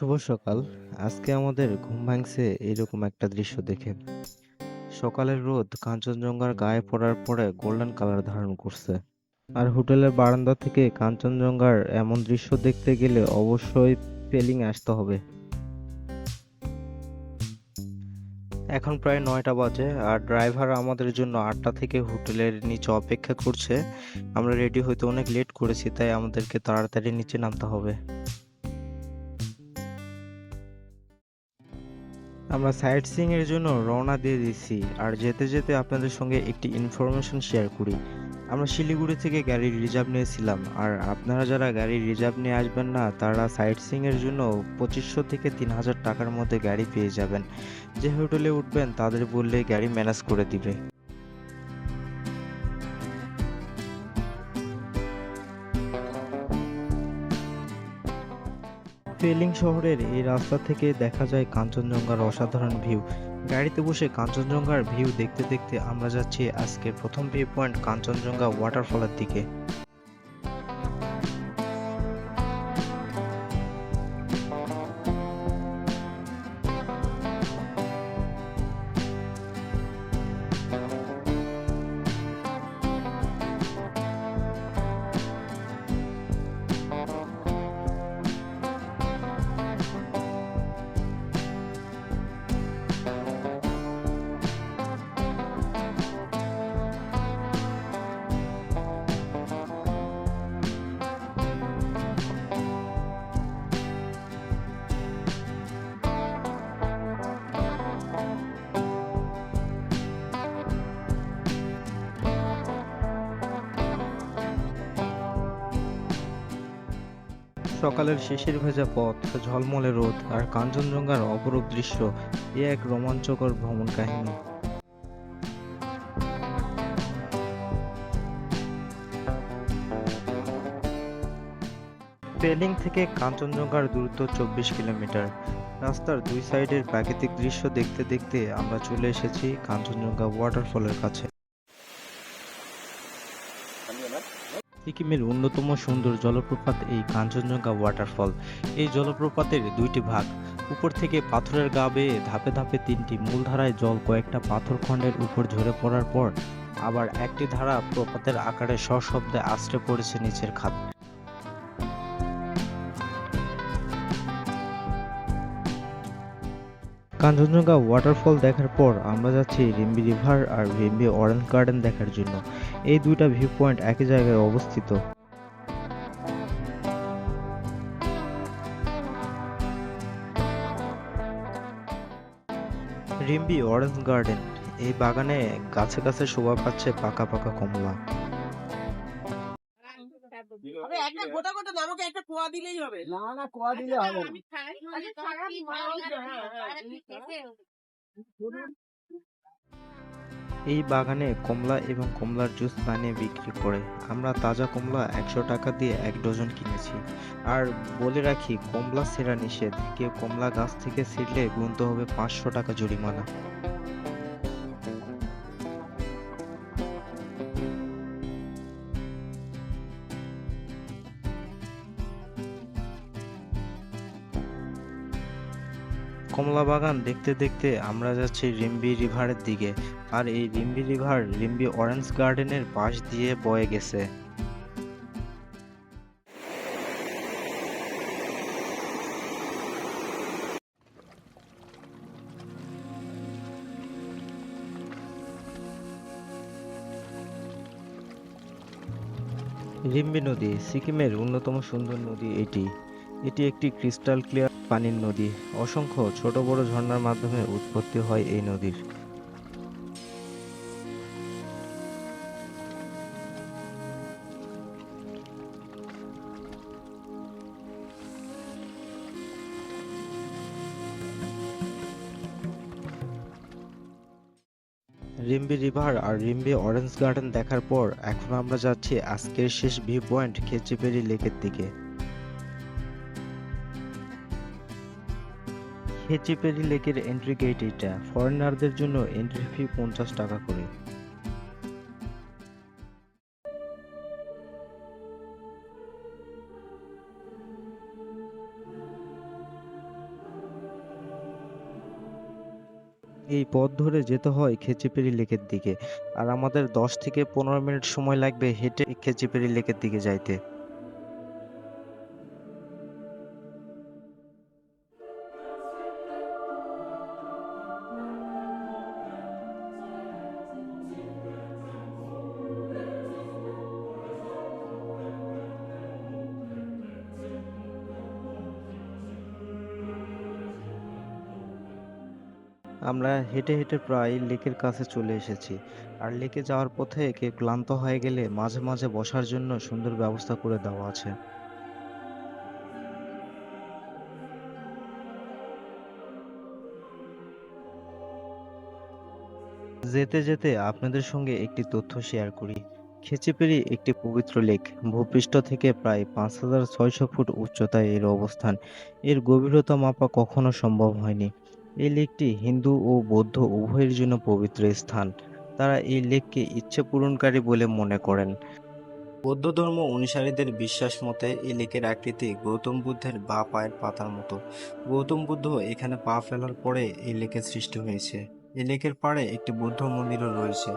শুভ সকাল। আজকে আমাদের ঘুম ভাঙছে এরকম একটা দৃশ্য দেখে। সকালের রোদ কাঞ্চনজঙ্ঘার গায়ে পড়ার পরে গোল্ডেন কালার ধারণ করছে। আর হোটেলের বারান্দা থেকে কাঞ্চনজঙ্ঘার এমন দৃশ্য দেখতে গেলে অবশ্যই পেলিং আসতে হবে। এখন প্রায় ৯টা বাজে আর ড্রাইভার আমাদের জন্য ৮টা থেকে হোটেলের নিচে অপেক্ষা করছে। আমরা রেডি হইতে অনেক লেট করেছি তাই আমাদেরকে তাড়াতাড়ি নিচে নামতে হবে। আমরা সাইট সিইং এর জন্য রওনা দিয়ে দিচ্ছি আর যেতে যেতে আপনাদের সঙ্গে একটি ইনফরমেশন শেয়ার করি। আমরা শিলিগুড়ি থেকে গাড়ির রিজার্ভ নিয়েছিলাম আর আপনারা যারা গাড়ির রিজার্ভ নিয়ে আসবেন না তারা সাইট সিইং এর জন্য 2500 থেকে 3000 টাকার মধ্যে গাড়ি পেয়ে যাবেন। যে হোটেলে উঠবেন তাদের বললেই গাড়ি ম্যানেজ করে দিবে। পেলিং শহরের এই রাস্তা থেকে দেখা যায় কাঞ্চনজঙ্ঘার অসাধারণ ভিউ। গাড়িতে বসে কাঞ্চনজঙ্ঘার ভিউ দেখতে দেখতে আমরা যাচ্ছি আজকের প্রথম ভিউ পয়েন্ট কাঞ্চনজঙ্ঘা ওয়াটারফলের দিকে। সকালের শিশির ভেজা পথ, ঝলমলে রোদ আর কাঞ্চনজঙ্ঘার অপরূপ দৃশ্য এ এক রোমাঞ্চকর ভ্রমণ কাহিনী। পেলিং থেকে কাঞ্চনজঙ্ঘার দূরত্ব 24 কিলোমিটার। রাস্তার দুই সাইডের প্রাকৃতিক দৃশ্য দেখতে দেখতে আমরা চলে এসেছি কাঞ্চনজঙ্ঘা ওয়াটারফলের কাছে। সিকিমের অন্যতম সুন্দর জলপ্রপাত এই কাঞ্চনজঙ্ঘা ওয়াটারফল। এই জলপ্রপাতের দুইটি ভাগ। উপর থেকে পাথরের গা বেয়ে ধাপে ধাপে তিনটি মূলধারায় জল কয়েকটা পাথরখণ্ডের উপর ঝরে পড়ার পর আবার একটি ধারা প্রপাতের আকারে সশব্দে আছড়ে পড়েছে নিচের খাত। কাঞ্চনজঙ্ঘা ওয়াটারফল দেখার পর আমরা যাচ্ছি রিম্বি রিভার আর রিম্বি অরেঞ্জ গার্ডেন দেখার জন্য। এই দুইটা ভিউ পয়েন্ট একই জায়গায় অবস্থিত। রিম্বি অরেঞ্জ গার্ডেন, এই বাগানে গাছে গাছে শোভা পাচ্ছে পাকা পাকা কমলা। আরে একটা গোটা গোটা না, আমাকে একটা কোয়া দিলেই হবে। না না কোয়া দিলে হবে না। এই বাগানে কমলা এবং কমলার জুস বানিয়ে বিক্রি করে। আমরা তাজা কমলা 100 টাকা দিয়ে 1 ডজন কিনেছি। আর বলে রাখি কমলা ছেঁড়া নিষেধ, কেউ কমলা গাছ থেকে ছিঁড়লে গুনতে হবে 500 টাকা জরিমানা। কমলা বাগান দেখতে দেখতে আমরা যাচ্ছি রিম্বি রিভারের দিকে। আর এই রিম্বি রিভার রিম্বি অরেঞ্জ গার্ডেনের পাশ দিয়ে বয়ে গেছে। রিম্বি নদী সিকিমের অন্যতম সুন্দর নদী এটি। এটি একটি ক্রিস্টাল ক্লিয়ার পানির নদী। অসংখ্য ছোট বড় ঝর্ণার মাধ্যমে উৎপত্তি হয় এই নদীর। রিম্বি রিভার আর রিম্বি অরেঞ্জ গার্ডেন দেখার পর এখন আমরা যাচ্ছি আজকের শেষ ভিউ পয়েন্ট খেচিপেরি লেকের দিকে। খেচিপেরি লেকের এন্ট্রি গেট এটা। ফরেনারদের জন্য এন্ট্রি ফি 50 টাকা করে। এই পথ ধরে যেতে হয় খেচিপেড়ি লেকের দিকে, আর আমাদের 10 থেকে 15 মিনিট সময় লাগবে হেঁটে খেচিপেড়ি লেকের দিকে যাইতে। আমরা হেঁটে হেঁটে প্রায় লেকের কাছে চলে এসেছি। আর লেকে যাওয়ার পথে কেউ ক্লান্ত হয়ে গেলে মাঝে মাঝে বসার জন্য সুন্দর ব্যবস্থা করে দেওয়া আছে। যেতে যেতে আপনাদের সঙ্গে একটি তথ্য শেয়ার করি। খেচিপেড়ি একটি পবিত্র লেক। ভূপৃষ্ঠ থেকে প্রায় 5,600 ফুট উচ্চতায় এর অবস্থান। এর গভীরতা মাপা কখনো সম্ভব হয়নি। এই লেকটি হিন্দু ও বৌদ্ধ উভয়ের জন্য পবিত্র স্থান। তারা এই লেককে ইচ্ছে পূরণকারী বলে মনে করেন। বৌদ্ধ ধর্ম অনুসারীদের বিশ্বাস মতে এই লেকের আকৃতি গৌতম বুদ্ধের বাঁ পায়ের পাতার মতো। গৌতম বুদ্ধ এখানে পা ফেলার পরে এই লেকের সৃষ্টি হয়েছে। এই লেকের পাড়ে একটি বৌদ্ধ মন্দিরও রয়েছে।